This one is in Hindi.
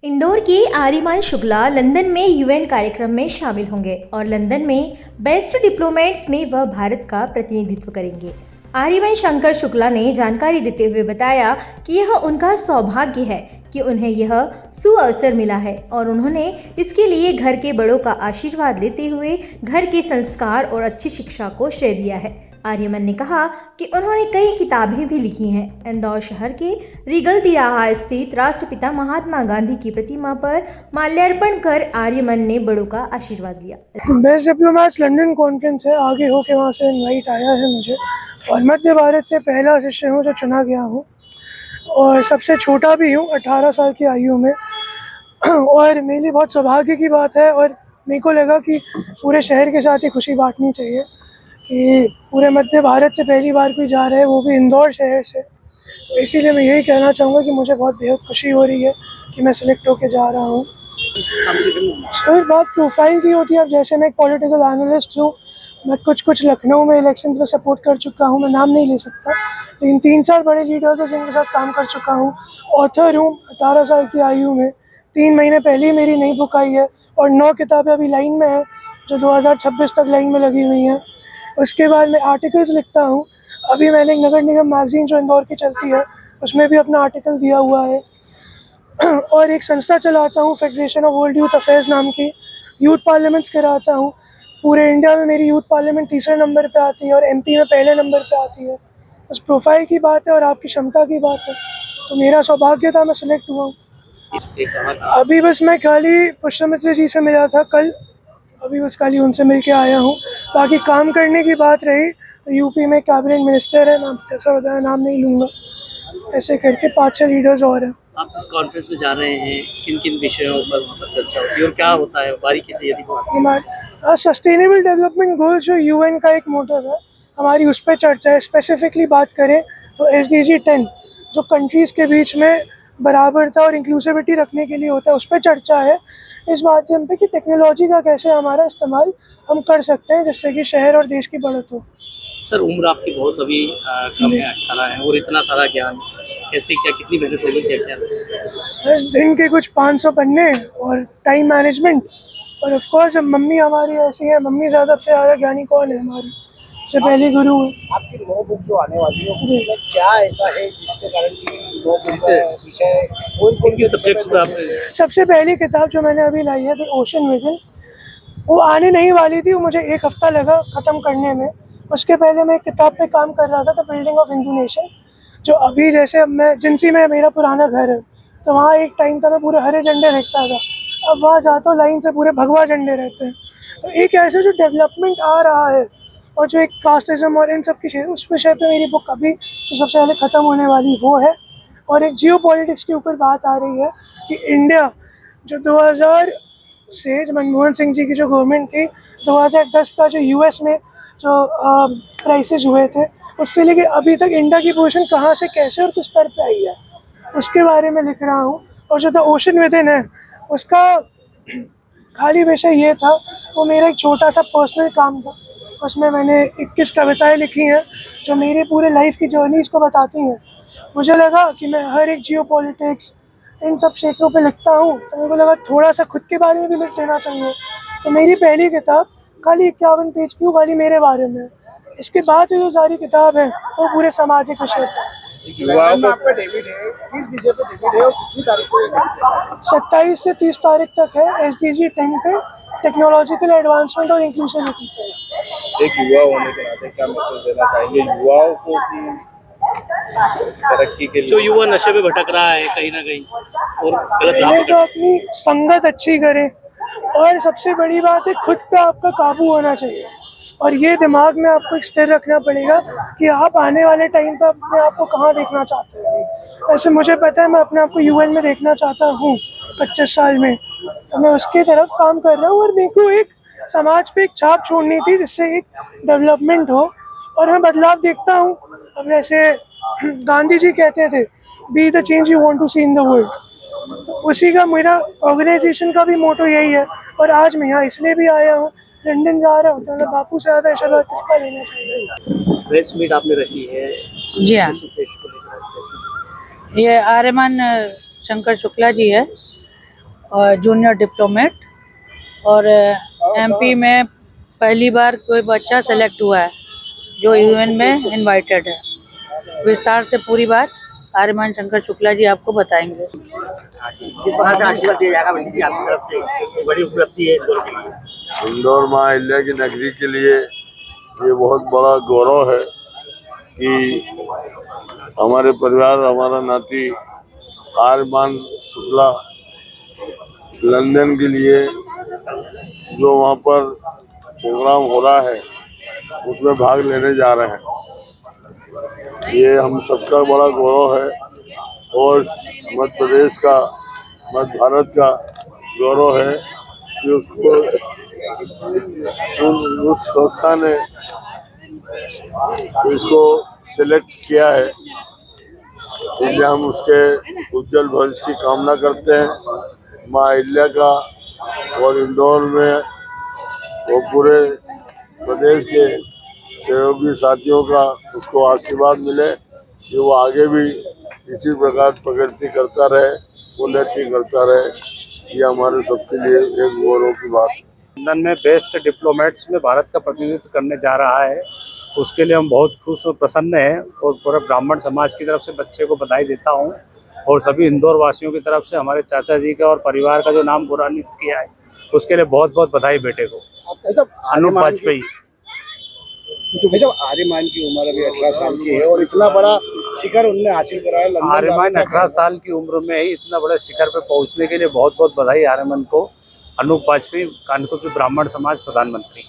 इंदौर के आर्यमान शुक्ला लंदन में यूएन कार्यक्रम में शामिल होंगे और लंदन में बेस्ट डिप्लोमेट्स में वह भारत का प्रतिनिधित्व करेंगे। आर्यमान शंकर शुक्ला ने जानकारी देते हुए बताया कि यह उनका सौभाग्य है कि उन्हें यह सुअवसर मिला है और उन्होंने इसके लिए घर के बड़ों का आशीर्वाद लेते हुए घर के संस्कार और अच्छी शिक्षा को श्रेय दिया है। आर्यमन ने कहा कि उन्होंने कई किताबें भी लिखी हैं। इंदौर शहर के रीगल तिराहा स्थित राष्ट्रपिता महात्मा गांधी की प्रतिमा पर माल्यार्पण कर आर्यमन ने बड़ों का आशीर्वाद लिया। बेस्ट डिप्लोमेट्स लंदन कॉन्फ्रेंस है, आगे होके वहाँ से इनवाइट आया है मुझे और मध्य भारत से पहला शिष्य हूँ जो चुना गया हूँ और सबसे छोटा भी हूँ 18 साल की आयु में। और मेरे लिए बहुत सौभाग्य की बात है और मेरे को लगा कि पूरे शहर के साथ ही खुशी बांटनी चाहिए कि पूरे मध्य भारत से पहली बार कोई जा रहा है, वो भी इंदौर शहर से। तो इसीलिए मैं यही कहना चाहूँगा कि मुझे बहुत बेहद खुशी हो रही है कि मैं सिलेक्ट होके जा रहा हूँ। तो बात प्रोफाइल की होती है। अब जैसे मैं एक पॉलिटिकल एनालिस्ट हूँ, मैं कुछ लखनऊ में इलेक्शंस में सपोर्ट कर चुका हूँ, मैं नाम नहीं ले सकता, लेकिन 3-4 बड़े लीडर्स हैं जिनके साथ काम कर चुका हूँ। ऑथर हूँ 18 साल की आयु में, 3 महीने पहले ही मेरी नई बुक आई है और 9 किताबें अभी लाइन में हैं जो 2026 तक लाइन में लगी हुई हैं। उसके बाद मैं आर्टिकल्स लिखता हूँ। अभी मैंने एक नगर निगम मैगजीन जो इंदौर की चलती है उसमें भी अपना आर्टिकल दिया हुआ है। और एक संस्था चलाता हूँ federation of world youth affairs नाम की, यूथ पार्लियामेंट्स कराता हूँ। पूरे इंडिया में मेरी यूथ पार्लियामेंट तीसरे नंबर पे आती है और एमपी में पहले नंबर पे आती है। बस प्रोफाइल की बात है और आपकी क्षमता की बात है, तो मेरा सौभाग्य था, मैं सिलेक्ट हुआ हूँ। अभी बस मैं खाली पुष्पमित्र जी से मिला था कल, अभी बस खाली उनसे मिल के आया हूँ। बाकी काम करने की बात रही तो यूपी में कैबिनेट मिनिस्टर है, नाम जैसा बताया नाम नहीं लूँगा, ऐसे करके 5-6 लीडर्स और हैं। आप जिस कॉन्फ्रेंस में जा रहे हैं, किन किन विषयों पर वहाँ पर चर्चा होती है और क्या होता है बारीकी से यदि बात? सस्टेनेबल डेवलपमेंट गोल्स जो यूएन का एक मोटिव है, हमारी उस पर चर्चा है। स्पेसिफिकली बात करें तो SDG 10 जो कंट्रीज़ के बीच में बराबरता और इंक्लूसिविटी रखने के लिए होता है, उस पर चर्चा है इस माध्यम पे कि टेक्नोलॉजी का कैसे हमारा इस्तेमाल हम कर सकते हैं जिससे कि शहर और देश की बढ़त हो। सर, उम्र आपकी बहुत अभी कम है, 18 है और इतना सारा ज्ञान कैसे, क्या कितनी मेहनत लगी, क्या क्या? बस दिन के कुछ 500 पन्ने और टाइम मैनेजमेंट और ऑफ कोर्स मम्मी हमारी ऐसी है, मम्मी ज़्यादा से ज़्यादा ज्ञानी कौन है, हमारी सबसे पहली गुरु है। आपकी 9 बुक जो आने वाली है उसमें क्या ऐसा है जिसके कारण की 9 बुक विषय कौन सब्जेक्ट्स पे आप? सबसे पहली किताब जो मैंने अभी लाई है द ओशन विजन, वो आने नहीं वाली थी, वो मुझे 1 हफ्ता लगा ख़त्म करने में। उसके पहले मैं एक किताब पे काम कर रहा था, the building of Hindu nation, जो अभी जैसे मैं जिनसी में मेरा पुराना घर है, तो वहाँ एक टाइम था मैं पूरे हरे झंडे देखता था, अब वहाँ जाता हूँ लाइन से पूरे भगवा झंडे रहते हैं। तो एक ऐसा जो डेवलपमेंट आ रहा है और जो एक कास्टिज्म और इन सब की उस विषय पे मेरी बुक अभी जो सबसे पहले ख़त्म होने वाली वो है। और एक जियो पॉलिटिक्स के ऊपर बात आ रही है कि इंडिया जो 2000 से मनमोहन सिंह जी की जो गवर्नमेंट थी, 2010 का जो यूएस में जो क्राइसिस हुए थे, उससे लेके अभी तक इंडिया की पोजीशन कहाँ से कैसे और किस स्तर पे आई है, उसके बारे में लिख रहा हूँ। और जो द ओशन विदिन है उसका खाली विषय ये था, वो मेरा एक छोटा सा पर्सनल काम था, उसमें मैंने 21 कविताएं लिखी हैं जो मेरे पूरे लाइफ की जर्नीज़ को बताती हैं। मुझे लगा कि मैं हर एक जियो पॉलिटिक्स इन सब क्षेत्रों पे लिखता हूँ, तो मेरे को लगा थोड़ा सा खुद के बारे में भी लिख देना चाहिए। तो मेरी पहली किताब खाली 51 पेज की, खाली मेरे बारे में। इसके बाद जो सारी किताब है वो पूरे सामाजिक विषय पर। आपका डेब्यूट है, किस विषय पे डेब्यूट है और कितनी तारीख को? 27 से 30 तारीख तक है SDG 10 पे, टेक्नोलॉजिकल एडवांसमेंट और इंक्लूसिविटी पे। एक युवा होने के नाते क्या मैसेज देना चाहेंगे युवाओं को कि तरक्की के लिए? जो युवा नशे में भटक रहा है कहीं ना कहीं और गलत राह पहले पे तो अपनी संगत अच्छी करें और सबसे बड़ी बात है खुद पे आपका काबू होना चाहिए और ये दिमाग में आपको एक स्थिर रखना पड़ेगा कि आप आने वाले टाइम पर अपने आप को कहाँ देखना चाहते हैं। ऐसे मुझे पता है मैं अपने आप को यूएन में देखना चाहता हूँ 25 साल में, तो मैं उसकी तरफ काम कर रहा हूँ और मेरे को एक समाज पे एक छाप छोड़नी थी जिससे एक डेवलपमेंट हो और मैं बदलाव देखता हूँ। अब जैसे गांधी जी कहते थे be the change you want to see in the world, तो उसी का मेरा ऑर्गेनाइजेशन का भी मोटो यही है। और आज मैं यहाँ इसलिए भी आया हूँ, लंदन जा रहा हूँ, तो मैं बापू से ज़्यादा आशीर्वाद किसका लेना चाहिए। प्रेस मीट आपने रखी है, जी हाँ, किस उद्देश्य को लेकर? ये आर्यमान शंकर शुक्ला जी है और जूनियर डिप्लोमेट। और एमपी में पहली बार कोई बच्चा सेलेक्ट हुआ है जो यूएन में इनवाइटेड है। विस्तार से पूरी बात आर्यमान शंकर शुक्ला जी आपको बताएंगे। किस प्रकार का आशीर्वाद दिया जाएगा पंडित जी आपकी तरफ से? बड़ी उपलब्धि है इंदौर के लिए। इंदौर माँ अहिल्या की नगरी के लिए ये बहुत बड़ा गौरव है कि हमारे परिवार, हमारा नाती आर्यमान शुक्ला लंदन के लिए जो वहाँ पर प्रोग्राम हो रहा है उसमें भाग लेने जा रहे हैं। ये हम सबका बड़ा गौरव है और मध्य प्रदेश का, मध्य भारत का गौरव है कि उसको उस संस्था ने इसको सिलेक्ट किया है। इसलिए हम उसके उज्जवल भविष्य की कामना करते हैं। माँ अहिल्या का और इंदौर में और पूरे प्रदेश के सहयोगी साथियों का उसको आशीर्वाद मिले कि वो आगे भी इसी प्रकार प्रगति करता रहे, उन्नति करता रहे। ये हमारे सबके लिए एक गौरव की बात है। लंदन में बेस्ट डिप्लोमेट्स में भारत का प्रतिनिधित्व करने जा रहा है, उसके लिए हम बहुत खुश और प्रसन्न हैं और पूरे ब्राह्मण समाज की तरफ से बच्चे को बधाई देता हूं और सभी इंदौर वासियों की तरफ से हमारे चाचा जी का और परिवार का जो नाम गौरवान्वित किया है उसके लिए बहुत बहुत बधाई बेटे को। अनूप वाजपेयी। आर्यमान की उम्र अभी 18 साल की है और इतना बड़ा शिखर उन्होंने हासिल करा है। आर्यमान 18 साल की उम्र में ही इतना बड़े शिखर पे पहुंचने के लिए बहुत बहुत बधाई आर्यमान को। अनूप वाजपेयी, कानपुर के ब्राह्मण समाज प्रधानमंत्री।